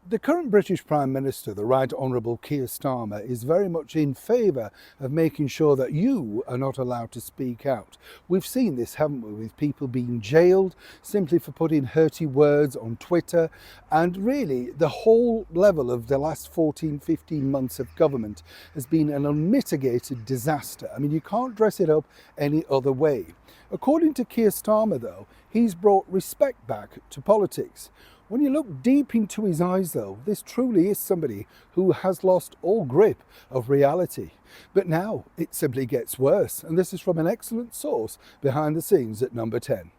The current British Prime Minister, the Right Honourable Keir Starmer, is very much in favour of making sure that you are not allowed to speak out. We've seen this, haven't we, with people being jailed simply for putting hurty words on Twitter, and really the whole level of the last 14-15 months of government has been an unmitigated disaster. I mean, you can't dress it up any other way. According to Keir Starmer, though, he's brought respect back to politics. When you look deep into his eyes, though, this truly is somebody who has lost all grip of reality. But now it simply gets worse, and this is from an excellent source behind the scenes at Number 10.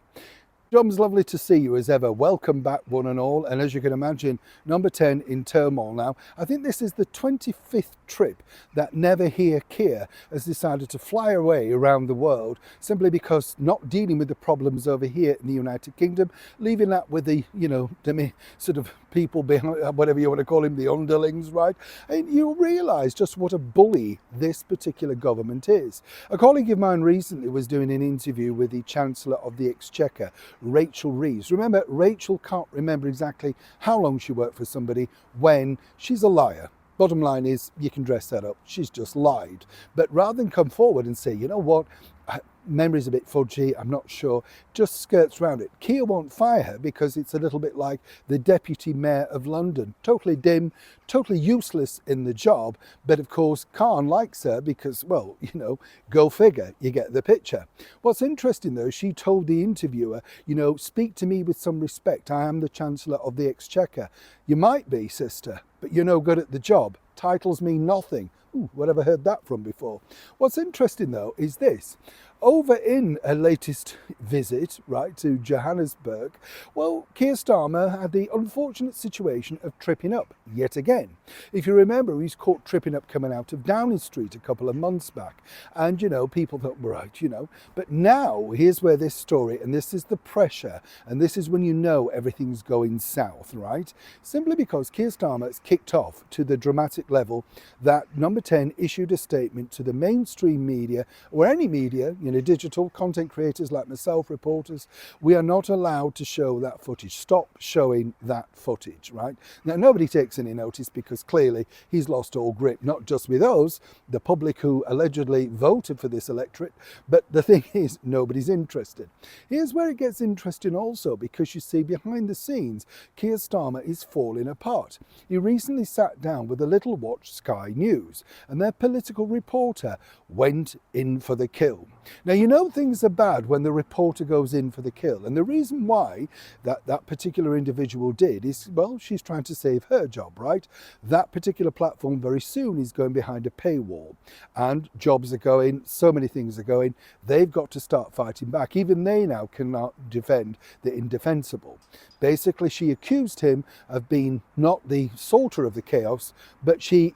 John's, lovely to see you as ever. Welcome back, one and all. And as you can imagine, Number 10 in turmoil now. I think this is the 25th trip that Never Hear Keir has decided to fly away around the world, simply because not dealing with the problems over here in the United Kingdom, leaving that with the, the sort of people behind, whatever you want to call him, the underlings, right? And you realise just what a bully this particular government is. A colleague of mine recently was doing an interview with the Chancellor of the Exchequer, Rachel Reeves. Remember, Rachel can't remember exactly how long she worked for somebody when she's a liar. Bottom line is, you can dress that up. She's just lied. But rather than come forward and say, you know what, memory's a bit fudgy, I'm not sure, just skirts around it. Keir won't fire her because it's a little bit like the Deputy Mayor of London. Totally dim, totally useless in the job. But of course, Khan likes her because, well, go figure, you get the picture. What's interesting though, she told the interviewer, speak to me with some respect. I am the Chancellor of the Exchequer. You might be, sister, but you're no good at the job. Titles mean nothing. Ooh, what have I heard that from before? What's interesting though is this. Over in a latest visit, right, to Johannesburg, well, Keir Starmer had the unfortunate situation of tripping up yet again. If you remember, he's caught tripping up coming out of Downing Street a couple of months back. And, people thought, right, But now, here's where this story, and this is the pressure, and this is when you know everything's going south, right? Simply because Keir Starmer has kicked off to the dramatic level that Number 10 issued a statement to the mainstream media, or any media, digital content creators like myself, reporters, we are not allowed to show that footage. Stop showing that footage, right? Now, nobody takes any notice because clearly he's lost all grip, not just with us, the public who allegedly voted for this electorate, but the thing is, nobody's interested. Here's where it gets interesting also, because you see behind the scenes, Keir Starmer is falling apart. He recently sat down with a little watch, Sky News, and their political reporter went in for the kill. Now, things are bad when the reporter goes in for the kill. And the reason why that particular individual did is, well, she's trying to save her job, right? That particular platform very soon is going behind a paywall. And jobs are going, so many things are going. They've got to start fighting back. Even they now cannot defend the indefensible. Basically, she accused him of being not the sorter of the chaos, but he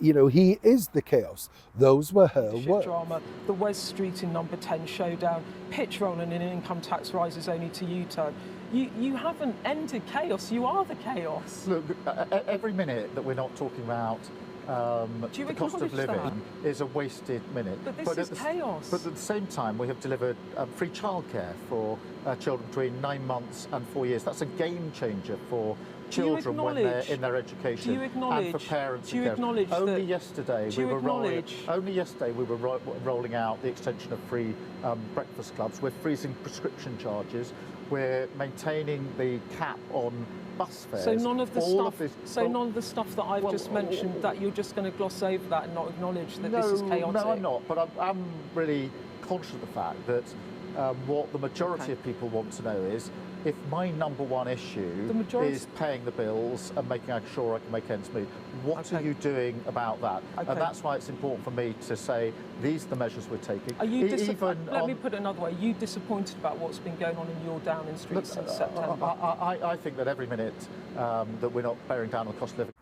is the chaos. Those were her words. Drama, the Wes Street in Number 10 showdown, pitch rolling and income tax rises only to U-turn. You haven't ended chaos, you are the chaos. Look, every minute that we're not talking about the cost of living is a wasted minute. But this is chaos. But at the same time, we have delivered free childcare for children between 9 months and 4 years. That's a game changer for children when they're in their education, and for parents. Only yesterday we were rolling out the extension of free breakfast clubs. We're freezing prescription charges. We're maintaining the cap on bus fares. So none of the stuff that I've just mentioned, that you're just going to gloss over that and not acknowledge that this is chaotic. No, I'm not. But I'm really conscious of the fact that what the majority of people want to know is, if my number one issue is paying the bills and making sure I can make ends meet, what are you doing about that? And that's why it's important for me to say, these are the measures we're taking. Are you let me put it another way. Are you disappointed about what's been going on in your Downing Street since September? I think that every minute that we're not bearing down on the cost of living.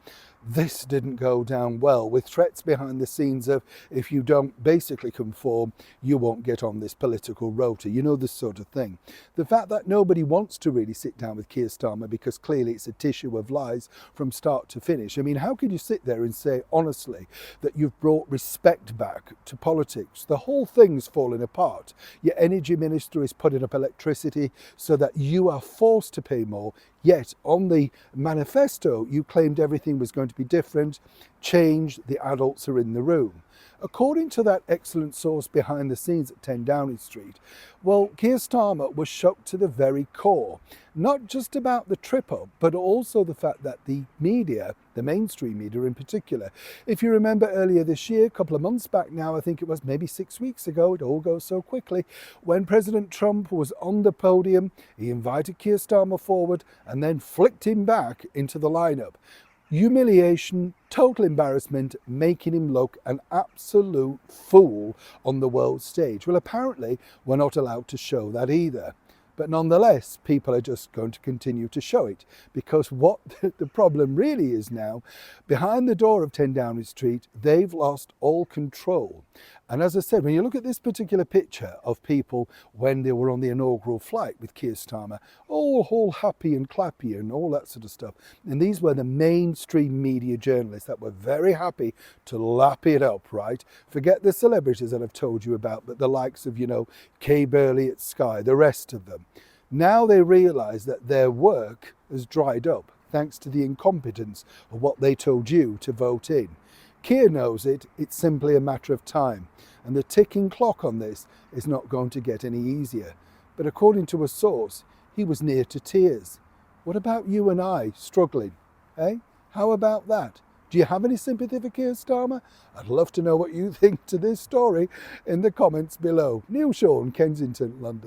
This didn't go down well, with threats behind the scenes of, if you don't basically conform, you won't get on this political rota. This sort of thing. The fact that nobody wants to really sit down with Keir Starmer because clearly it's a tissue of lies from start to finish. I mean, how can you sit there and say honestly that you've brought respect back to politics? The whole thing's falling apart. Your energy minister is putting up electricity so that you are forced to pay more, Yet on the manifesto, you claimed everything was going to be different, change, the adults are in the room. According to that excellent source behind the scenes at 10 Downing Street, well, Keir Starmer was shocked to the very core, not just about the trip up, but also the fact that the media, the mainstream media in particular, if you remember earlier this year, a couple of months back now, I think it was maybe 6 weeks ago, it all goes so quickly, when President Trump was on the podium, he invited Keir Starmer forward and then flicked him back into the lineup. Humiliation, total embarrassment, making him look an absolute fool on the world stage. Well, apparently we're not allowed to show that either. But nonetheless, people are just going to continue to show it, because what the problem really is now, behind the door of 10 Downing Street, they've lost all control. And as I said, when you look at this particular picture of people when they were on the inaugural flight with Keir Starmer, all happy and clappy and all that sort of stuff. And these were the mainstream media journalists that were very happy to lap it up, right? Forget the celebrities that I've told you about, but the likes of, Kay Burley at Sky, the rest of them. Now they realise that their work has dried up thanks to the incompetence of what they told you to vote in. Keir knows it, it's simply a matter of time, and the ticking clock on this is not going to get any easier. But according to a source, he was near to tears. What about you and I struggling? How about that? Do you have any sympathy for Keir Starmer? I'd love to know what you think to this story in the comments below. Neil Shawn, Kensington, London.